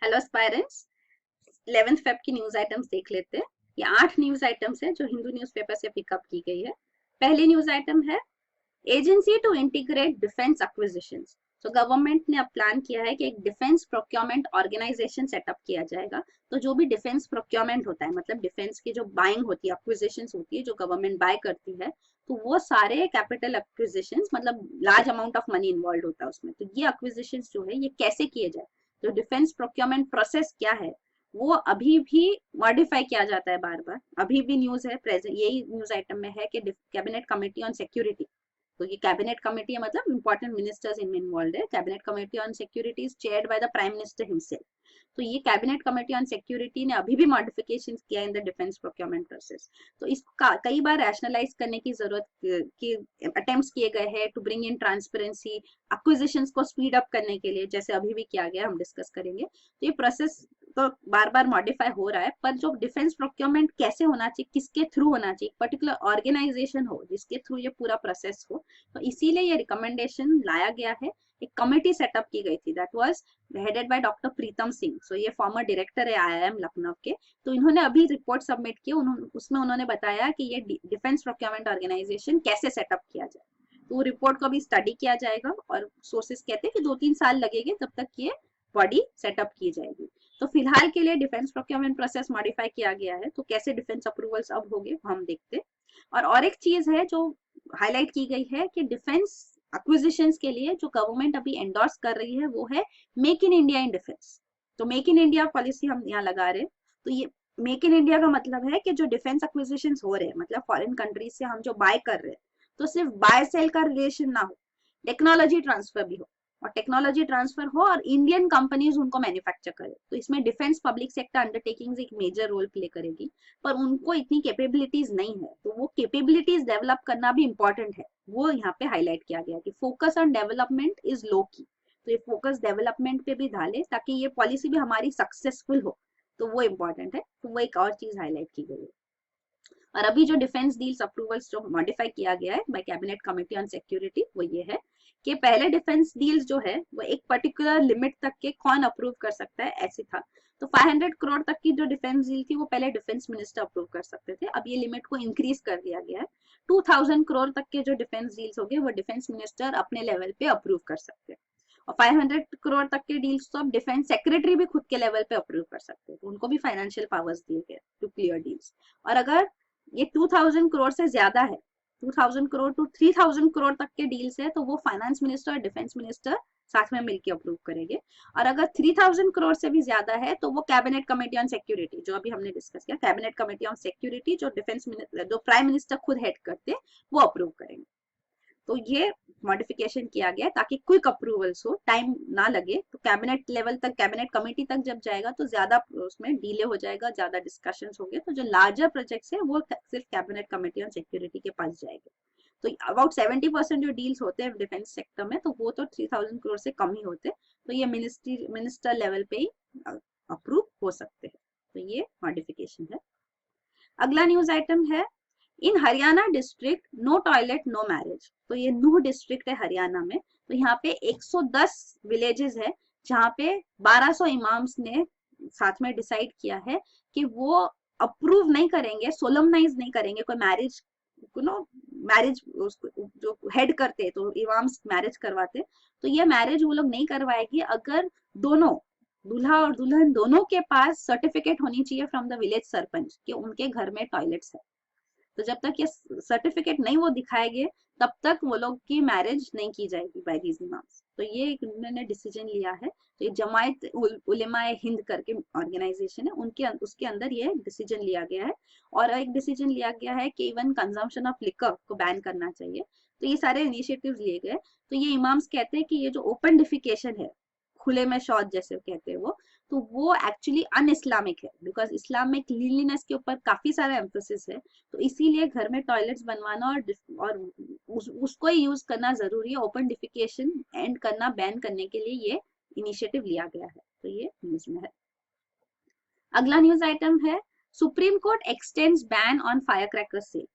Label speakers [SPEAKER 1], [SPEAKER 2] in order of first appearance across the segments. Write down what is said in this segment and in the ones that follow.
[SPEAKER 1] Hello aspirants, 11th Feb की news items देख लेते हैं। ये 8 न्यूज आइटम्स है जो हिंदू न्यूज़पेपर से पिकअप की गई है। पहली न्यूज आइटम है agency to integrate defence acquisitions. तो गवर्नमेंट ने अब प्लान किया है कि एक डिफेंस प्रोक्योरमेंट ऑर्गेनाइजेशन सेटअप किया जाएगा। तो जो भी डिफेंस प्रोक्योरमेंट होता है, मतलब डिफेंस की जो बाइंग होती है, एक्विजिशंस होती है, जो गवर्नमेंट बाय करती है, तो वो सारे कैपिटल एक्विजिशंस, मतलब large amount of money involve होता है उसमें। तो ये एक्विजिशंस जो है ये कैसे किए जाए, जो डिफेंस प्रोक्योरमेंट प्रोसेस क्या है, वो अभी भी मॉडिफाई किया जाता है बार बार। अभी भी न्यूज है, प्रेजेंट यही न्यूज आइटम में है कि कैबिनेट कमेटी ऑन सिक्योरिटी, तो ये कैबिनेट कमेटी है, मतलब इंपॉर्टेंट मिनिस्टर्स इनमें इन्वॉल्व है। Cabinet committee on security is chaired by the prime minister himself. तो ये कैबिनेट कमेटी ऑन सिक्योरिटी ने अभी भी मॉडिफिकेशन किया in the defence procurement process. तो इसको कई बार रैशनलाइज करने की जरूरत की अटेम्प्ट्स किए गए हैं to bring in transparency, acquisitions को स्पीड अप करने के लिए, जैसे अभी भी किया गया, हम डिस्कस करेंगे। तो ये प्रोसेस तो बार बार मॉडिफाई हो रहा है, पर जो डिफेंस प्रोक्योरमेंट कैसे होना चाहिए, किसके थ्रू होना चाहिए, पर्टिकुलर ऑर्गेनाइजेशन हो जिसके थ्रू ये पूरा प्रोसेस हो, तो इसीलिए ये रिकमेंडेशन लाया गया है। एक कमेटी सेटअप की गई थी, that was headed by doctor Pritam Singh. So ये फॉर्मर डायरेक्टर है आईआईएम लखनऊ के। तो इन्होंने अभी रिपोर्ट सबमिट की, उसमें उन्होंने बताया कि ये डिफेंस प्रोक्योरमेंट ऑर्गेनाइजेशन कैसे सेटअप किया जाए। तो वो रिपोर्ट को अभी स्टडी किया जाएगा, और सोर्सेस कहते हैं कि 2-3 साल लगेंगे तब तक ये बॉडी सेटअप की जाएगी। तो फिलहाल के लिए डिफेंस प्रोक्योरमेंट प्रोसेस मॉडिफाई किया गया है। तो कैसे डिफेंस अप्रूवल्स अब होंगे हम देखते हैं। और एक चीज है जो हाईलाइट की गई है कि डिफेंस एक्विजिशंस के लिए जो गवर्नमेंट अभी एंडोर्स कर रही है वो है make in India in defence. तो मेक इन इंडिया पॉलिसी हम यहाँ लगा रहे हैं। तो ये मेक इन इंडिया का मतलब है कि जो डिफेंस एक्विजिशंस हो रहे हैं, मतलब फॉरेन कंट्रीज से हम जो बाय कर रहे हैं, तो सिर्फ बाय सेल का रिलेशन ना हो, टेक्नोलॉजी ट्रांसफर भी हो, और टेक्नोलॉजी ट्रांसफर हो और इंडियन कंपनीज उनको मैन्युफैक्चर करे। तो इसमें डिफेंस पब्लिक सेक्टर अंडरटेकिंग्स एक मेजर रोल प्ले करेगी, पर उनको इतनी कैपेबिलिटीज नहीं है, तो वो कैपेबिलिटीज डेवलप करना भी इंपॉर्टेंट है। वो यहाँ पे हाईलाइट किया गया कि focus on development is low की। तो ये फोकस डेवलपमेंट पे भी डाले ताकि ये पॉलिसी भी हमारी सक्सेसफुल हो, तो वो इम्पोर्टेंट है। तो वो एक और चीज हाईलाइट की गई है। और अभी जो डिफेंस डील्स अप्रूवल्स जो मॉडिफाई किया गया है bye cabinet committee on security, वो ये है कि पहले डिफेंस डील्स जो है वो एक पर्टिकुलर लिमिट तक के कौन अप्रूव कर सकता है, ऐसे था। तो 500 करोड़ तक की जो डिफेंस डील थी वो पहले डिफेंस मिनिस्टर अप्रूव कर सकते थे। अब ये लिमिट को इंक्रीज कर दिया गया है। 2000 करोड़ तक के जो डिफेंस डील्स हो गए वो डिफेंस मिनिस्टर अपने लेवल पे अप्रूव कर सकते हैं। और 500 करोड़ तक के डील्स तो अब डिफेंस सेक्रेटरी भी खुद के लेवल पे अप्रूव कर सकते हैं, तो उनको भी फाइनेंशियल पावर्स दिए गए टू क्लियर डील्स। और अगर ये 2000 करोड़ से ज्यादा है, 2000 करोड़ टू 3000 करोड़ तक के डील्स है, तो वो फाइनेंस मिनिस्टर और डिफेंस मिनिस्टर साथ में मिलकर अप्रूव करेंगे। और अगर 3000 करोड़ से भी ज्यादा है तो वो कैबिनेट कमेटी ऑन सिक्योरिटी, जो अभी हमने डिस्कस किया, कैबिनेट कमेटी ऑन सिक्योरिटी, जो डिफेंस मिनिस्टर, जो प्राइम मिनिस्टर खुद हेड करते, वो अप्रूव करेंगे। तो ये मॉडिफिकेशन किया गया है ताकि क्विक अप्रूवल्स हो, टाइम ना लगे। तो कैबिनेट लेवल तक, कैबिनेट कमेटी तक जब जाएगा तो ज्यादा उसमें डिले हो जाएगा, ज्यादा डिस्कशंस होंगे। तो जो लार्जर प्रोजेक्ट्स है वो सिर्फ कैबिनेट कमेटी ऑन सिक्योरिटी के पास जाएंगे। तो अबाउट 70% जो डील्स होते हैं डिफेंस सेक्टर में, तो वो तो 3000 करोड़ से कम ही होते, तो ये मिनिस्टर लेवल पे ही अप्रूव हो सकते हैं। तो ये मॉडिफिकेशन है। अगला न्यूज आइटम है in Haryana district no toilet no marriage. तो ये नूह डिस्ट्रिक्ट है हरियाणा में। तो यहाँ पे 110 विलेजेस है जहाँ पे 1200 इमाम्स ने साथ में डिसाइड किया है कि वो अप्रूव नहीं करेंगे, सोलमनाइज नहीं करेंगे कोई मैरिज को, नो मैरिज जो हेड करते, तो इमाम्स मैरिज करवाते, तो ये मैरिज वो लोग नहीं करवाएगी अगर दोनों दूल्हा और दुल्हन दोनों के पास सर्टिफिकेट होनी चाहिए फ्रॉम द विलेज सरपंच कि उनके घर में टॉयलेट्स है। तो जब तक ये सर्टिफिकेट नहीं वो दिखाएंगे तब तक वो लोग की मैरिज नहीं की जाएगी बाय दीज इमाम्स। तो ये एक उन्होंने डिसीजन लिया है। तो ये जमायत उलेमाए हिंद करके ऑर्गेनाइजेशन है, उनके उसके अंदर ये डिसीजन लिया गया है। और एक डिसीजन लिया गया है कि इवन कंजम्पशन ऑफ लिकर को बैन करना चाहिए। तो ये सारे इनिशिएटिव्स लिए गए। तो ये इमाम्स कहते हैं कि ये जो ओपन डिफिकेशन है, खुले में शौच जैसे कहते हैं वो, तो वो एक्चुअली अन इस्लामिक है, बिकॉज इस्लाम में क्लीनलीनेस के ऊपर काफी सारा एम्फोसिस है। तो इसीलिए घर में टॉयलेट्स बनवाना और उसको ही यूज करना जरूरी है। ओपन डिफिकेशन एंड करना, बैन करने के लिए ये इनिशिएटिव लिया गया है। तो ये न्यूज में है। अगला न्यूज आइटम है Supreme Court extends ban on fire cracker sale.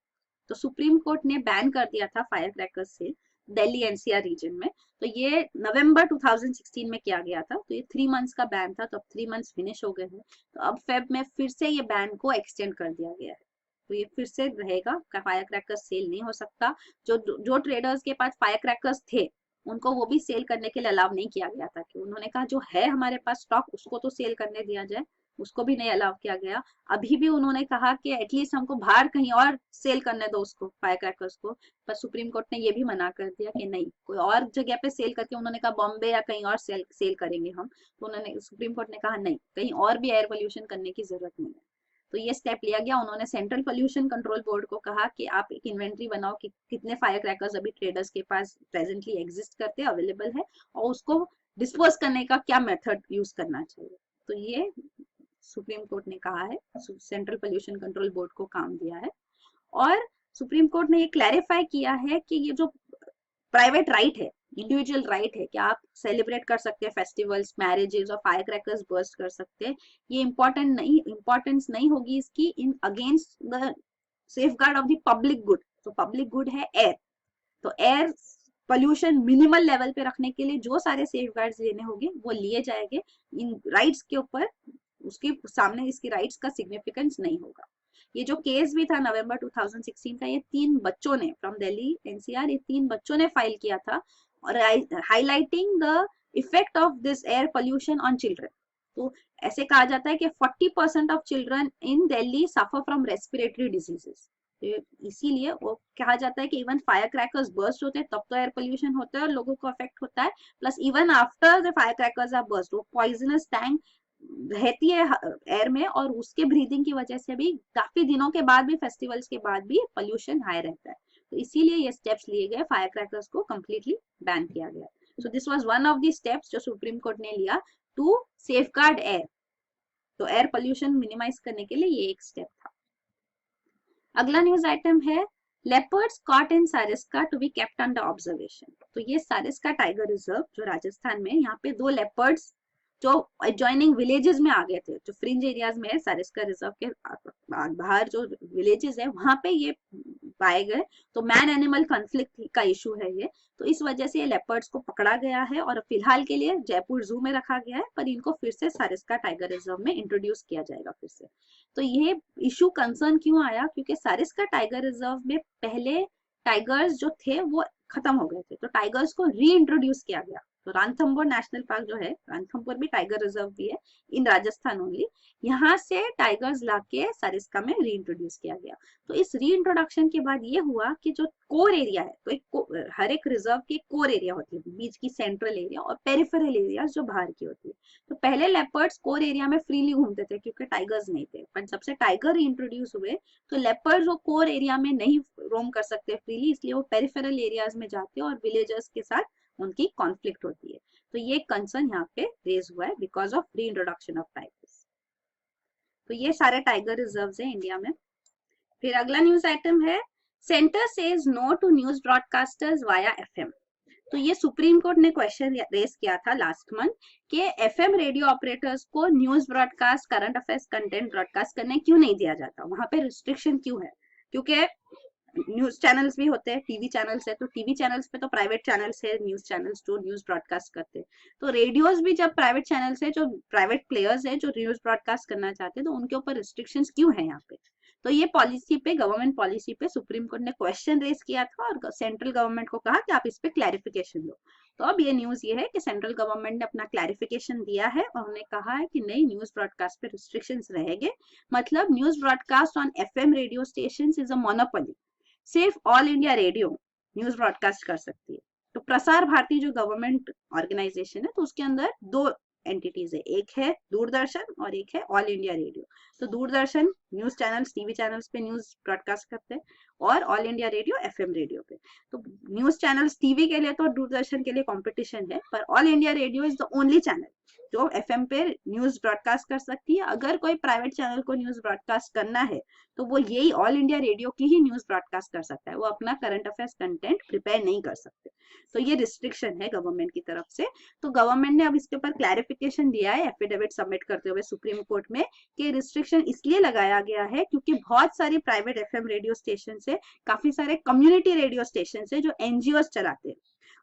[SPEAKER 1] तो सुप्रीम कोर्ट ने बैन कर दिया था fire cracker sale. Delhi NCR region में। तो ये नवंबर 2016 में किया गया था। तो ये 3 मंथ्स का बैन था, तो अब 3 मंथ्स फिनिश हो गए हैं। तो अब फेब में फिर से ये बैन को एक्सटेंड कर दिया गया है। तो ये फिर से रहेगा, फायर क्रैकर्स सेल नहीं हो सकता। जो ट्रेडर्स के पास फायर क्रैकर्स थे उनको वो भी सेल करने के लिए अलाउ नहीं किया गया था, कि उन्होंने कहा जो है हमारे पास स्टॉक उसको तो सेल करने दिया जाए, उसको भी नहीं अलाउ किया गया। अभी भी उन्होंने कहा कि एटलीस्ट हमको बाहर कहीं और सेल करने दो उसको, फायर क्रैकर्स को। पर सुप्रीम कोर्ट ने ये भी मना कर दिया कि नहीं, कोई और जगह पे सेल करके, उन्होंने कहा बॉम्बे या कहीं और सेल करेंगे हम। तो उन्होंने, सुप्रीम कोर्ट ने कहा नहीं, कहीं और भी एयर पोल्यूशन करने की जरूरत नहीं है। तो ये स्टेप लिया गया। उन्होंने सेंट्रल पोल्यूशन कंट्रोल बोर्ड को कहा कि आप एक इन्वेंट्री बनाओ कि कितने फायर क्रैकर्स अभी ट्रेडर्स के पास प्रेजेंटली एग्जिस्ट करते हैं, अवेलेबल है, और उसको डिस्पोज करने का क्या मेथड यूज करना चाहिए। तो ये सुप्रीम कोर्ट ने कहा है, सेंट्रल पोल्यूशन कंट्रोल बोर्ड को काम दिया है। और सुप्रीम कोर्ट ने ये क्लैरिफाई किया है कि ये जो प्राइवेट राइट है, इंडिविजुअल राइट है कि आप सेलिब्रेट कर सकते हैं फेस्टिवल्स, मैरिजेस और फायर क्रैकर्स बर्स्ट कर सकते हैं, ये इंपॉर्टेंस नहीं होगी इसकी in against the safeguard of the public good. तो पब्लिक गुड है एयर, तो एयर पोल्यूशन मिनिमल लेवल पे रखने के लिए जो सारे सेफगार्ड्स लेने होंगे वो लिए जाएंगे। इन राइट्स के ऊपर, उसके सामने इसकी राइट्स का सिग्निफिकेंस नहीं होगा। ये जो केस भी था नवंबर 2016 का, ये 3 बच्चों ने फ्रॉम दिल्ली एनसीआर, ये 3 बच्चों ने फाइल किया था, और highlighting the effect of this air pollution on children. तो ऐसे कहा जाता है कि 40% of children in Delhi suffer from respiratory diseases. इसीलिए वो कहा जाता है कि इवन फायर क्रैकर्स बर्स्ट होते हैं तब तो एयर पोल्यूशन होता है और लोगों को अफेक्ट होता है, plus even after the fire crackers are burst, वो पॉइजनस टैंक रहती है एयर में, और उसके ब्रीदिंग की वजह से भी काफी दिनों के बाद भी, फेस्टिवल्स के बाद भी पोल्यूशन हाई रहता है। तो इसीलिए ये स्टेप्स लिए गए, फायर क्रैकर्स को कंप्लीटली बैन किया गया। So this was one of the steps जो सुप्रीम कोर्ट ने लिया टू सेफगार्ड एयर। तो एयर पोल्यूशन मिनिमाइज करने के लिए ये एक स्टेप था। अगला न्यूज आइटम है leopards caught in Sariska to be kept under observation. तो ये सारिस्का टाइगर रिजर्व जो राजस्थान में, यहाँ पे 2 लेपर्ड्स जो एडजॉइनिंग विलेजेस में आ गए थे, जो फ्रिंज एरियाज में है सारिस्का रिजर्व के बाहर जो विलेजेस है वहां पे ये पाए गए। तो मैन एनिमल कॉन्फ्लिक्ट का इशू है ये, तो इस वजह से ये लेपर्ड्स को पकड़ा गया है और फिलहाल के लिए जयपुर जू में रखा गया है, पर इनको फिर से सारिस्का टाइगर रिजर्व में इंट्रोड्यूस किया जाएगा फिर से। तो ये इशू कंसर्न क्यों आया, क्योंकि सारिस्का टाइगर रिजर्व में पहले टाइगर्स जो थे वो खत्म हो गए थे, तो टाइगर्स को री इंट्रोड्यूस किया गया। तो रणथंभौर नेशनल पार्क जो है, रणथंभौर भी टाइगर रिजर्व भी है इन राजस्थान ओनली, यहाँ से टाइगर्स लाके सारिस्का में री इंट्रोड्यूस किया गया। तो इस री इंट्रोडक्शन के बाद ये हुआ कि जो कोर एरिया है, तो हर एक रिजर्व की कोर एरिया होती है, बीच की सेंट्रल एरिया और पेरिफेरल एरिया जो बाहर की होती है। तो पहले लेपर्ड्स कोर एरिया में फ्रीली घूमते थे क्योंकि टाइगर्स नहीं थे, पर जब से टाइगर इंट्रोड्यूस हुए तो लेपर्ड्स वो कोर एरिया में नहीं रोम कर सकते फ्रीली, इसलिए वो पेरिफेरल एरियाज में जाते हैं और विलेजर्स के साथ उनकी कॉन्फ्लिक्ट होती है। तो ये कंसर्न यहाँ पे रेज हुआ है बिकॉज ऑफ री इंट्रोडक्शन ऑफ टाइगर्स। तो ये सारे टाइगर रिजर्व्स हैं इंडिया में। फिर अगला न्यूज आइटम है Centre says no to news broadcasters via FM. तो ये सुप्रीम कोर्ट ने क्वेश्चन रेज किया था लास्ट मंथ कि एफएम रेडियो ऑपरेटर्स को news broadcast, current affairs content broadcast करने क्यों नहीं दिया जाता, वहां पे रिस्ट्रिक्शन क्यों है। क्योंकि न्यूज चैनल्स भी होते हैं, टीवी चैनल्स है, तो टीवी चैनल्स पे तो प्राइवेट चैनल्स है, न्यूज चैनल्स जो न्यूज ब्रॉडकास्ट करते हैं, तो रेडियोज भी जब प्राइवेट चैनल्स है, जो प्राइवेट प्लेयर्स है जो न्यूज ब्रॉडकास्ट करना चाहते हैं, तो उनके ऊपर रिस्ट्रिक्शंस क्यों है यहाँ पे। तो ये पॉलिसी पे, गवर्नमेंट पॉलिसी पे सुप्रीम कोर्ट ने क्वेश्चन रेज किया था और सेंट्रल गवर्नमेंट को कहा कि आप इस पे क्लैरिफिकेशन दो। तो अब ये न्यूज ये है कि सेंट्रल गवर्नमेंट ने अपना क्लैरिफिकेशन दिया है और उन्होंने कहा है कि नहीं, न्यूज ब्रॉडकास्ट पे रिस्ट्रिक्शंस रहेंगे। मतलब news broadcast on FM radio stations is a monopoly, सिर्फ all India radio news broadcast कर सकती है। तो प्रसार भारती जो गवर्नमेंट ऑर्गेनाइजेशन है, तो उसके अंदर 2 एंटिटीज है, एक है दूरदर्शन और एक है ऑल इंडिया रेडियो। तो Doordarshan news channels, TV channels पे न्यूज ब्रॉडकास्ट करते हैं और all India radio FM radio पे। तो न्यूज चैनल्स टीवी के लिए तो दूरदर्शन के लिए कंपटीशन है, पर all India radio is the only channel जो एफएम पे न्यूज ब्रॉडकास्ट कर सकती है। अगर कोई प्राइवेट चैनल को न्यूज ब्रॉडकास्ट करना है तो वो यही ऑल इंडिया रेडियो की ही न्यूज ब्रॉडकास्ट कर सकता है, वो अपना करंट अफेयर्स कंटेंट प्रिपेयर नहीं कर सकते। तो ये रिस्ट्रिक्शन है गवर्नमेंट की तरफ से। तो गवर्नमेंट ने अब इसके ऊपर क्लैरिफिकेशन दिया है एफिडेविट सबमिट करते हुए सुप्रीम कोर्ट में, कि रिस्ट्रिक्शन इसलिए लगाया गया है क्योंकि बहुत सारी प्राइवेट एफएम रेडियो स्टेशन है, काफी सारे कम्युनिटी रेडियो स्टेशन है जो एनजीओ चलाते हैं,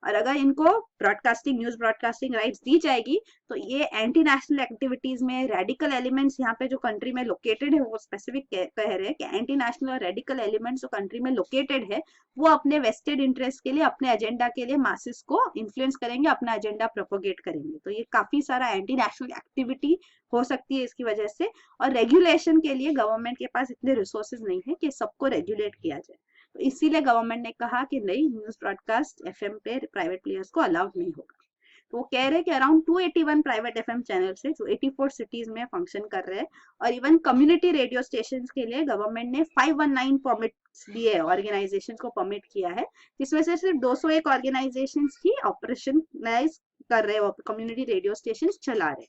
[SPEAKER 1] और अगर इनको ब्रॉडकास्टिंग न्यूज ब्रॉडकास्टिंग राइट्स दी जाएगी तो ये एंटी नेशनल एक्टिविटीज में रेडिकल एलिमेंट्स यहाँ पे जो कंट्री में लोकेटेड है, वो स्पेसिफिक कह रहे हैं कि एंटी नेशनल और रेडिकल एलिमेंट्स जो कंट्री में लोकेटेड है वो अपने वेस्टेड इंटरेस्ट के लिए, अपने एजेंडा के लिए मासेस को इन्फ्लुएंस करेंगे, अपना एजेंडा प्रोपोगेट करेंगे। तो ये काफी सारा एंटी नेशनल एक्टिविटी हो सकती है इसकी वजह से, और रेगुलेशन के लिए गवर्नमेंट के पास इतने रिसोर्सेज नहीं है कि सबको रेगुलेट किया जाए। तो इसीलिए गवर्नमेंट ने कहा कि नहीं, न्यूज ब्रॉडकास्ट एफएम पे प्राइवेट प्लेयर्स को अलाउड नहीं होगा। तो वो कह रहे हैं कि अराउंड 281 प्राइवेट एफएम चैनल्स है जो 84 सिटीज में फंक्शन कर रहे हैं, और इवन कम्युनिटी रेडियो स्टेशन के लिए गवर्नमेंट ने 519 परमिट्स दिए, ऑर्गेनाइजेशन को परमिट किया है, जिसमें से सिर्फ 201 ऑर्गेनाइजेशन ही ऑपरेशनलाइज कर रहे हैं, कम्युनिटी रेडियो स्टेशन चला रहे।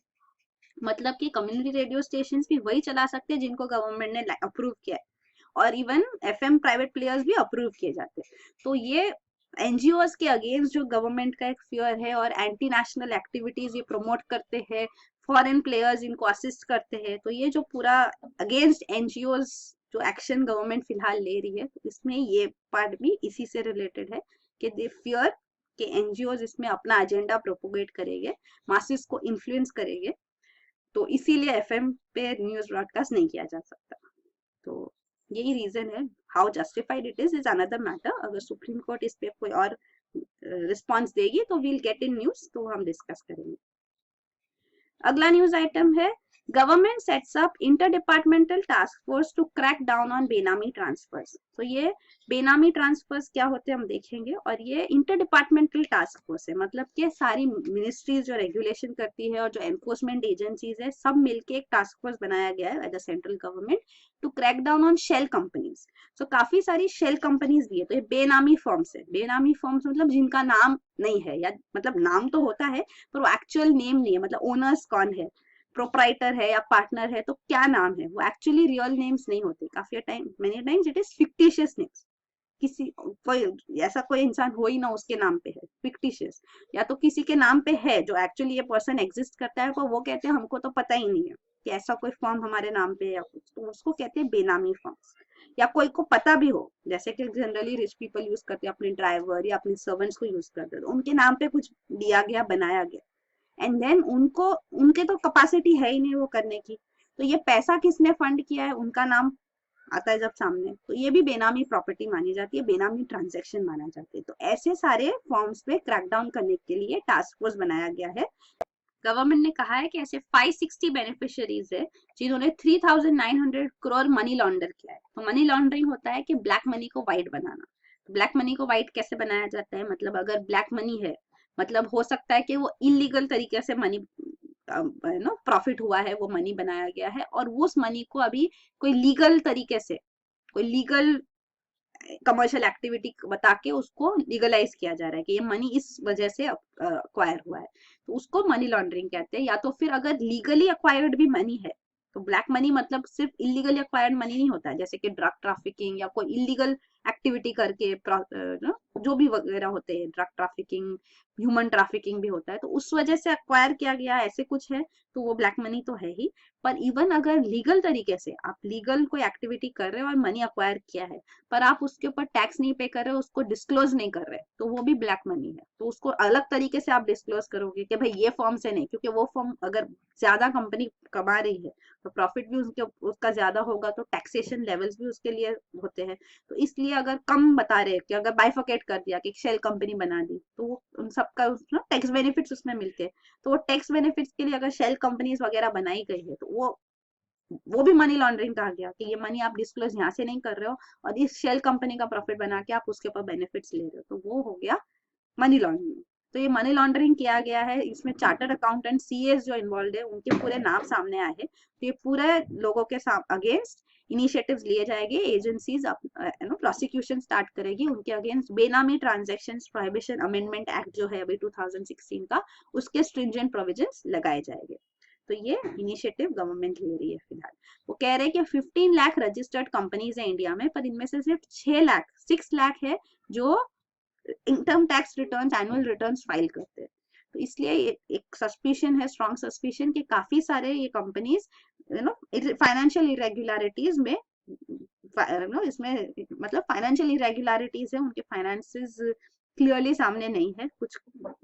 [SPEAKER 1] मतलब कि कम्युनिटी रेडियो स्टेशन भी वही चला सकते हैं जिनको गवर्नमेंट ने अप्रूव किया है, और इवन एफएम प्राइवेट प्लेयर्स भी अप्रूव किए जाते हैं। तो ये एनजीओज के अगेंस्ट जो गवर्नमेंट का एक फियर है, और एंटी नेशनल एक्टिविटीज ये प्रमोट करते हैं, फॉरेन प्लेयर्स इनको असिस्ट करते हैं, तो ये जो पूरा अगेंस्ट एनजीओज जो एक्शन गवर्नमेंट फिलहाल ले रही है, तो इसमें ये पार्ट भी इसी से रिलेटेड है कि दे फियर कि एनजीओज इसमें अपना एजेंडा प्रोपोगेट करेंगे, मासेस को इन्फ्लुएंस करेंगे, तो इसीलिए एफएम पे न्यूज ब्रॉडकास्ट नहीं किया जा सकता। तो यही रीजन है। How justified it is another matter. अगर सुप्रीम कोर्ट इस पे कोई और रिस्पॉन्स देगी तो वील गेट इन न्यूज, तो हम डिस्कस करेंगे। अगला न्यूज आइटम है, government sets up inter departmental task force to crack down on benami transfers. तो ये बेनामी ट्रांसफर्स क्या होते हैं हम देखेंगे, और ये इंटर डिपार्टमेंटल टास्क फोर्स है, मतलब कि सारी मिनिस्ट्रीज जो रेगुलेशन करती है और जो एनफोर्समेंट एजेंसीज है, सब मिलके एक टास्क फोर्स बनाया गया है by the central government to crack down on shell companies. तो काफी सारी शेल कंपनीज भी है, तो ये बेनामी फर्म्स है। बेनामी फर्म्स मतलब जिनका नाम नहीं है, या मतलब नाम तो होता है पर वो एक्चुअल नेम नहीं है, मतलब ओनर्स कौन है, प्रोप्राइटर है या पार्टनर है, तो क्या नाम है, वो एक्चुअली रियल नेम्स नहीं होते। काफी time, many times it is fictitious names, किसी कोई ऐसा कोई इंसान हो ही ना उसके नाम पे है, फिक्टिशियस। या तो किसी के नाम पे है जो एक्चुअली ये पर्सन एग्जिस्ट करता है, पर वो कहते हैं हमको तो पता ही नहीं है कि ऐसा कोई फॉर्म हमारे नाम पे है या कुछ, तो उसको कहते हैं बेनामी फॉर्म्स। या कोई को पता भी हो, जैसे कि जनरली रिच पीपल यूज करते हैं, अपने ड्राइवर या अपने सर्वेंट्स को यूज करते हैं, तो उनके नाम पे कुछ दिया गया, बनाया गया, एंड देन उनको, उनके तो कैपेसिटी है ही नहीं वो करने की, तो ये पैसा किसने फंड किया है उनका नाम आता है जब सामने, तो ये भी बेनामी प्रॉपर्टी मानी जाती है, बेनामी ट्रांजैक्शन माना जाती है। तो ऐसे सारे फॉर्म्स पे क्रैकडाउन करने के लिए टास्क फोर्स बनाया गया है। गवर्नमेंट ने कहा है कि ऐसे 560 बेनिफिशियरीज है जिन्होंने 3,900 करोड़ मनी लॉन्डर किया है। तो मनी लॉन्ड्रिंग होता है कि ब्लैक मनी को व्हाइट बनाना। तो ब्लैक मनी को व्हाइट कैसे बनाया जाता है, मतलब अगर ब्लैक मनी है, मतलब हो सकता है कि वो इलीगल तरीके से मनी प्रॉफिट हुआ है, वो मनी बनाया गया है, और वो उस मनी को अभी कोई लीगल तरीके से, कोई लीगल कमर्शियल एक्टिविटी बता के उसको लीगलाइज किया जा रहा है कि ये मनी इस वजह से अक्वायर हुआ है, तो उसको मनी लॉन्ड्रिंग कहते हैं। या तो फिर अगर लीगली अक्वायर्ड भी मनी है, तो ब्लैक मनी मतलब सिर्फ इलीगली अक्वायर्ड मनी नहीं होता है, जैसे कि ड्रग ट्रैफिकिंग या कोई इलीगल एक्टिविटी करके जो भी वगैरह होते हैं, ड्रग ट्रैफिकिंग, ह्यूमन ट्रैफिकिंग भी होता है, तो उस वजह से अक्वायर किया गया ऐसे कुछ है, तो वो ब्लैक मनी तो है ही। पर इवन अगर लीगल तरीके से आप लीगल कोई एक्टिविटी कर रहे हो और मनी अक्वायर किया है, पर आप उसके ऊपर टैक्स नहीं पे कर रहे हो, उसको डिस्क्लोज नहीं कर रहे, तो वो भी ब्लैक मनी है। तो उसको अलग तरीके से आप डिस्क्लोज करोगे कि भाई ये फॉर्म से नहीं, क्योंकि वो फॉर्म अगर ज्यादा कंपनी कमा रही है तो प्रॉफिट भी उसका ज्यादा होगा, तो टैक्सेशन लेवल्स भी उसके लिए होते हैं। तो इसलिए अगर कम बता रहे कि अगर बाइफोकेट कर दिया कि शेल कंपनी बना दी, तो वो उन सबका टैक्स बेनिफिट्स उसमें मिलते हैं। तो वो टैक्स बेनिफिट्स के लिए अगर शेल कंपनीज वगैरह बनाई गई है, तो वो भी मनी लॉन्ड्रिंग कहा गया कि ये मनी आप डिस्क्लोज यहाँ से नहीं कर रहे हो, और इस शेल कंपनी का प्रॉफिट बना के आप उसके ऊपर बेनिफिट्स ले रहे हो, तो वो हो गया मनी लॉन्ड्रिंग। तो ये मनी लॉन्ड्रिंग किया गया है, इसमें चार्टर्ड अकाउंटेंट सीएस जो इन्वॉल्व है उनके पूरे नाम सामने आए हैं। तो ये पूरे लोगों के अगेंस्ट इनिशिएटिव्स लिए जाएंगे, एजेंसीज प्रोसिक्यूशन स्टार्ट करेगी उनके अगेंस्ट। बेनामी ट्रांजैक्शंस प्रोहिबिशन अमेंडमेंट एक्ट जो है अभी 2016 का, उसके स्ट्रिंजेंट प्रोविजंस लगाए जाएंगे। तो ये इनिशिएटिव गवर्नमेंट ले रही है फिलहाल। वो कह रहे हैं कि 15 लाख रजिस्टर्ड कंपनीज है इंडिया में, पर इनमें से सिर्फ 6 लाख है जो income tax returns, annual returns file करते हैं। तो इसलिए एक सस्पिशन है, स्ट्रॉन्ग सस्पिशन, कि काफी सारे ये कंपनीज फाइनेंशियल इरेगुलरिटीज में इसमें मतलब फाइनेंशियल इरेगुलरिटीज है, उनके फाइनेंसेस क्लियरली सामने नहीं है, कुछ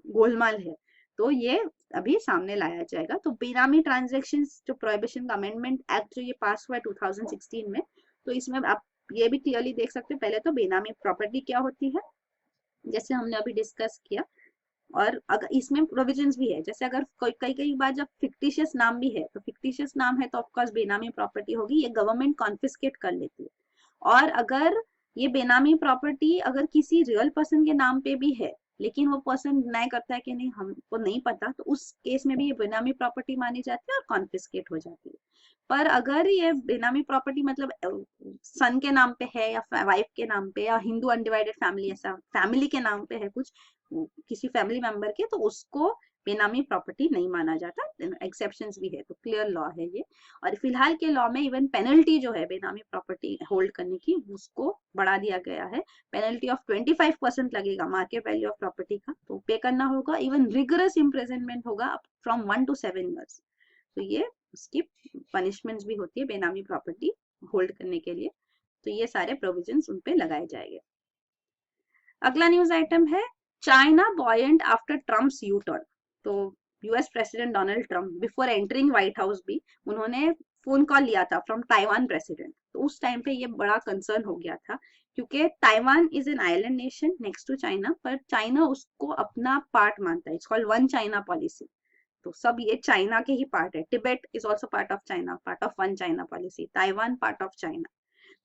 [SPEAKER 1] गोलमाल है। तो ये अभी सामने लाया जाएगा। तो बेनामी ट्रांजैक्शंस जो प्रोहिबिशन का अमेंडमेंट एक्ट जो ये पास हुआ है 2016 में, तो इसमें आप ये भी क्लियरली देख सकते हैं। पहले तो बेनामी प्रॉपर्टी क्या होती है, जैसे हमने अभी डिस्कस किया, और अगर इसमें प्रोविजंस भी है, जैसे अगर कई बार जब फिक्टिशियस नाम भी है, तो फिक्टिशियस नाम है तो ऑफकोर्स बेनामी प्रॉपर्टी होगी, ये गवर्नमेंट कॉन्फिस्केट कर लेती है। और अगर ये बेनामी प्रॉपर्टी अगर किसी रियल पर्सन के नाम पे भी है, लेकिन वो पर्सन डिनाई करता है कि नहीं हमको नहीं पता, तो उस केस में भी ये बेनामी प्रॉपर्टी मानी जाती है और कॉन्फिस्केट हो जाती है। पर अगर ये बेनामी प्रॉपर्टी मतलब सन के नाम पे है या वाइफ के नाम पे या हिंदू अनडिवाइडेड फैमिली, ऐसा फैमिली के नाम पे है कुछ किसी फैमिली मेंबर के, तो उसको बेनामी प्रॉपर्टी नहीं माना जाता। एक्सेप्शंस भी है, तो क्लियर लॉ है ये। और फिलहाल के लॉ में इवन पेनल्टी जो है बेनामी प्रॉपर्टी होल्ड करने की, उसको बढ़ा दिया गया है। पेनल्टी ऑफ 25% लगेगा मार्केट वैल्यू ऑफ प्रॉपर्टी का, तो पे करना होगा। इवन रिगरस इम्प्रिजनमेंट होगा फ्रॉम 1 to 7 years। तो ये उसकी पनिशमेंट्स भी होती है बेनामी प्रॉपर्टी होल्ड करने के लिए। तो ये सारे प्रोविजंस उन पे लगाए जाएंगे। अगला न्यूज आइटम है China buoyant after Trump's U turn. तो US president Donald Trump before entering White House भी उन्होंने फोन कॉल लिया था फ्रॉम ताइवान प्रेसिडेंट। तो उस टाइम पे ये बड़ा कंसर्न हो गया था, क्योंकि Taiwan is an island nation next to China, पर चाइना उसको अपना पार्ट मानता है। It's called one China policy. तो सब ये चाइना के ही पार्ट है। Tibet is also part of China, part of one China policy. Taiwan part of China.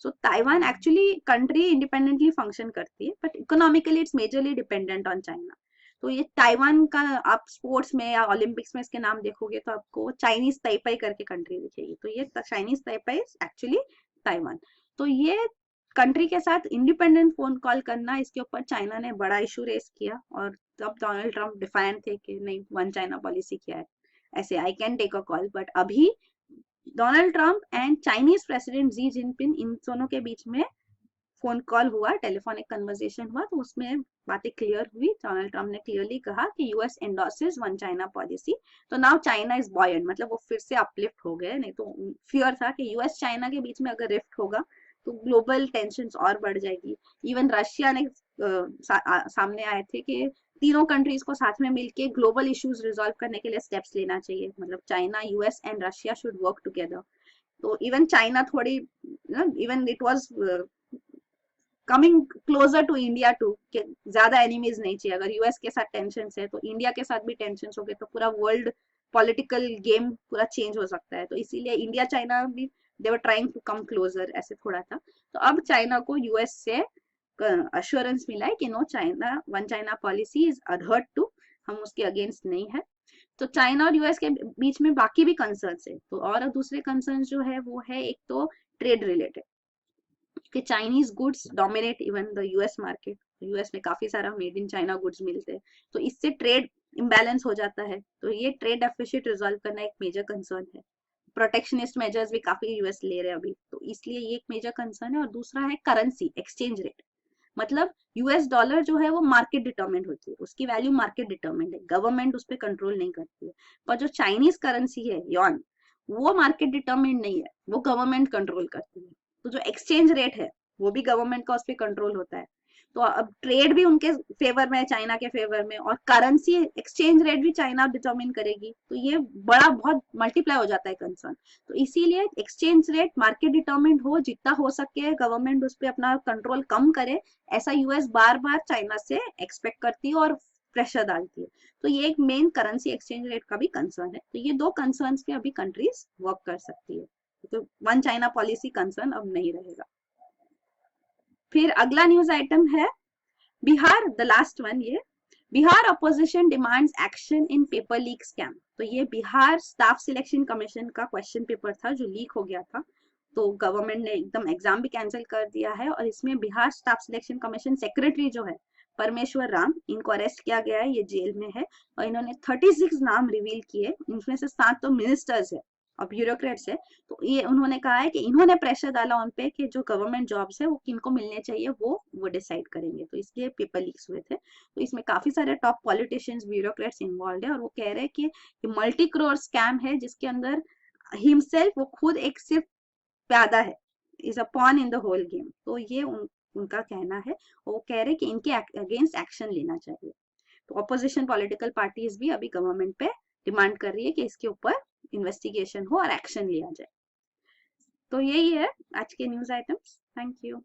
[SPEAKER 1] So Taiwan actually country independently function करती है, but economically it's majorly dependent on China। तो ये ताइवान का आप sports में या Olympics में इसके नाम देखोगे तो आपको चाइनीज ताइपाई करके कंट्री दिखेगी। तो ये चाइनीज ताइपाई एक्चुअली ताइवान। तो ये कंट्री के साथ इंडिपेंडेंट फोन कॉल करना, इसके ऊपर चाइना ने बड़ा इशू रेस किया, और तब डोनाल्ड ट्रम्प डिफाइंड थे कि नहीं वन चाइना पॉलिसी क्या है, ऐसे I can take a call. But अभी Donald Trump and Chinese president Xi Jinping, इन दोनों के बीच में फोन कॉल हुआ, टेलीफोनिक कन्वर्सेशन हुआ, तो उसमें बातें क्लियर हुई। डोनाल्ड ट्रम्प ने क्लियरली कहा कि US endorses one China policy. तो नाउ चाइना इज बॉयंट, मतलब वो फिर से अपलिफ्ट हो गए। नहीं तो फियर था कि यूएस चाइना के बीच में अगर रिफ्ट होगा तो ग्लोबल टेंशन और बढ़ जाएगी। इवन रशिया ने सामने आए थे कि तीनों कंट्रीज को साथ में मिलके ग्लोबल इश्यूज रिजॉल्व करने के लिए स्टेप्स लेना चाहिए, मतलब China, US and Russia should work together. तो इवन चाइना थोड़ी even it was coming closer to India too, ज्यादा एनिमीज नहीं चाहिए। अगर यूएस के साथ टेंशन है तो इंडिया के साथ भी टेंशन हो गए तो पूरा वर्ल्ड पॉलिटिकल गेम पूरा चेंज हो सकता है। तो इसीलिए इंडिया चाइना भी they were trying to come closer, ऐसे थोड़ा था। तो अब चाइना को यूएस से अश्योरेंस मिला है कि no China one China policy is adhered to, हम उसके अगेंस्ट नहीं है। तो चाइना और यूएस के बीच में बाकी भी कंसर्न्स है। तो और दूसरे कंसर्न्स जो है वो है एक तो ट्रेड रिलेटेड, कि Chinese goods dominate even the US market. US में काफी सारा मेड इन चाइना गुड्स मिलते हैं, तो इससे ट्रेड इम्बैलेंस हो जाता है। तो ये ट्रेड डेफिसिट रिजॉल्व करना एक मेजर कंसर्न है। प्रोटेक्शनिस्ट मेजर्स भी काफी यूएस ले रहे हैं अभी, तो इसलिए ये एक मेजर कंसर्न है। और दूसरा है करेंसी एक्सचेंज रेट, मतलब यूएस डॉलर जो है वो मार्केट डिटरमिनेड होती है, उसकी वैल्यू मार्केट डिटरमिनेड है, गवर्नमेंट उस पर कंट्रोल नहीं करती है। पर जो चाइनीज करेंसी है यॉन, वो मार्केट डिटरमिनेड नहीं है, वो गवर्नमेंट कंट्रोल करती है। तो जो एक्सचेंज रेट है वो भी गवर्नमेंट का उस पर कंट्रोल होता है। तो अब ट्रेड भी उनके फेवर में है, चाइना के फेवर में, और करेंसी एक्सचेंज रेट भी चाइना डिटरमिन करेगी। तो ये बड़ा बहुत मल्टीप्लाई हो जाता है कंसर्न। तो इसीलिए एक्सचेंज रेट मार्केट डिटरमिन हो, जितना हो सके गवर्नमेंट उस पर अपना कंट्रोल कम करे, ऐसा यूएस बार बार चाइना से एक्सपेक्ट करती है और प्रेशर डालती है। तो ये एक मेन करेंसी एक्सचेंज रेट का भी कंसर्न है। तो ये दो कंसर्न्स पे अभी कंट्रीज वर्क कर सकती है। तो वन चाइना पॉलिसी कंसर्न अब नहीं रहेगा। फिर अगला न्यूज आइटम है बिहार, द लास्ट वन। ये Bihar opposition demands action in paper leak scam. तो ये बिहार स्टाफ सिलेक्शन कमीशन का क्वेश्चन पेपर था जो लीक हो गया था। तो गवर्नमेंट ने एकदम एग्जाम भी कैंसिल कर दिया है। और इसमें Bihar staff selection commission secretary जो है परमेश्वर राम, इनको अरेस्ट किया गया है, ये जेल में है। और इन्होंने 36 नाम रिवील किए, इनमें से 7 तो मिनिस्टर्स है और ब्यूरोक्रेट्स है। तो ये उन्होंने कहा है कि इन्होंने प्रेशर डाला उन पे कि जो गवर्नमेंट जॉब्स है वो किनको मिलने चाहिए वो डिसाइड करेंगे, तो इसलिए पेपर लीक्स हुए थे। तो इसमें काफी सारे टॉप पॉलिटिशियंस, ब्यूरोक्रेट्स इन्वॉल्व है और वो कह रहे हैं कि मल्टी करोड़ स्कैम है जिसके अंदर हिमसेल्फ, वो खुद एक सिर्फ प्यादा है, is a pawn in the whole game. तो ये उनका कहना है। वो कह रहे हैं कि इनके अगेंस्ट एक्शन लेना चाहिए। तो ऑपोजिशन पॉलिटिकल पार्टीज भी अभी गवर्नमेंट पे डिमांड कर रही है कि इसके ऊपर इन्वेस्टिगेशन हो और एक्शन लिया जाए। तो यही है आज के न्यूज आइटम्स। Thank you.